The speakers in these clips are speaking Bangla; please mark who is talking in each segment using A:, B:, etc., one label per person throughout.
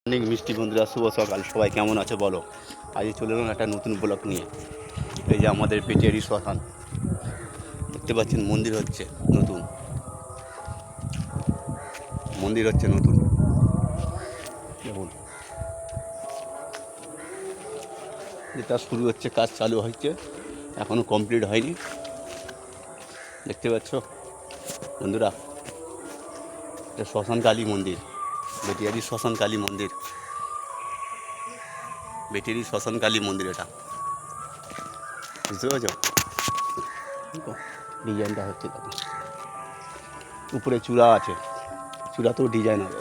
A: অনেক মিষ্টি বন্ধুরা, শুভ সকাল। সবাই কেমন আছে বলো? আজ চলে এলাম একটা নতুন ব্লগ নিয়ে। এই যে আমাদের পেটিয়ারি শ্মশান দেখতে পাচ্ছেন, মন্দির হচ্ছে নতুন, মন্দির হচ্ছে নতুন। দেখুন, যেটা শুরু হচ্ছে, কাজ চালু হচ্ছে, এখনও কমপ্লিট হয়নি। দেখতে পাচ্ছ বন্ধুরা, এটা শ্মশান কালী মন্দির, বেটিয়ারি শ্মশান কালী মন্দির, বেটিয়ারি শ্মশান কালী মন্দির। এটা বুঝতে পারছো? ডিজাইনটা হচ্ছে, দেখো উপরে চূড়া আছে, চূড়াতেও ডিজাইন হবে।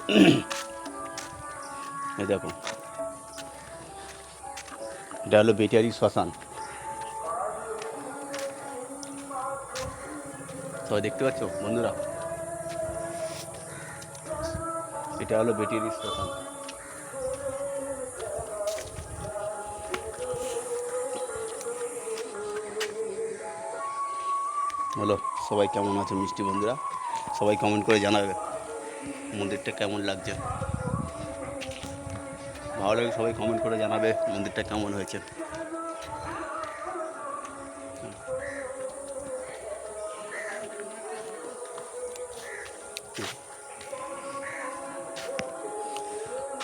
A: এই দেখো, এটা হলো বেটিয়ারি শ্মশান। সবাই দেখতে পাচ্ছ বন্ধুরা, এটা হলো বেটিয়ারি শ্মশান। বলো সবাই কেমন আছে মিষ্টি বন্ধুরা? সবাই কমেন্ট করে জানাবে মন্দিরটা কেমন লাগছে। ভালো লাগে সবাই কমেন্ট করে জানাবে মন্দিরটা কেমন হয়েছে।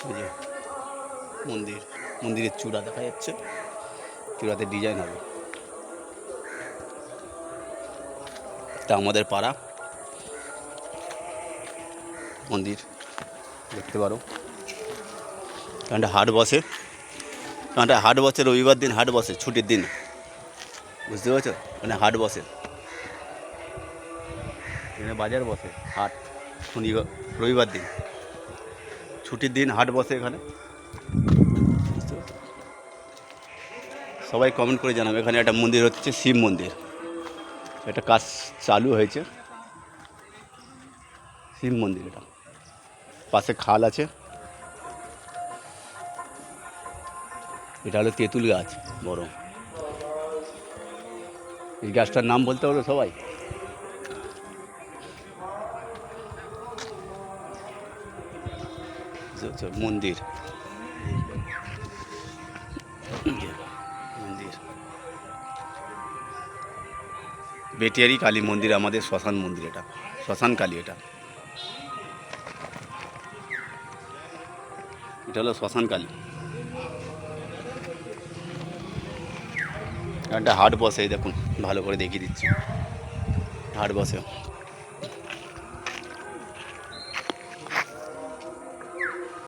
A: এই যে মন্দির, মন্দিরের চূড়া দেখা যাচ্ছে, চূড়াতে ডিজাইন হবে। তা আমাদের পাড়া মন্দির দেখতে পারো। কারণ হাট বসে, কারণ হাট বসে, রবিবার দিন হাট বসে, ছুটির দিন। বুঝতে পারছো? মানে হাট বসে, এখানে বাজার বসে, হাট শনিবার রবিবার দিন, ছুটির দিন হাট বসে এখানে। বুঝতে পারছো? সবাই কমেন্ট করে জানাবে। এখানে একটা মন্দির হচ্ছে, শিব মন্দির, এটা কাজ চালু হয়েছে, শিব মন্দির। এটা পাশে খাল আছে। এটা হলো তেঁতুল গাছ, বড়। এই গাছটার নাম বলতে পারবে সবাই? মন্দির, মন্দির বেটিয়ারি কালী মন্দির, আমাদের শ্মশান মন্দির। এটা শ্মশান কালী, এটা এটা হলো শ্মশান কালী। একটা হাট বসে, দেখুন ভালো করে দেখিয়ে দিচ্ছি, হাট বসে।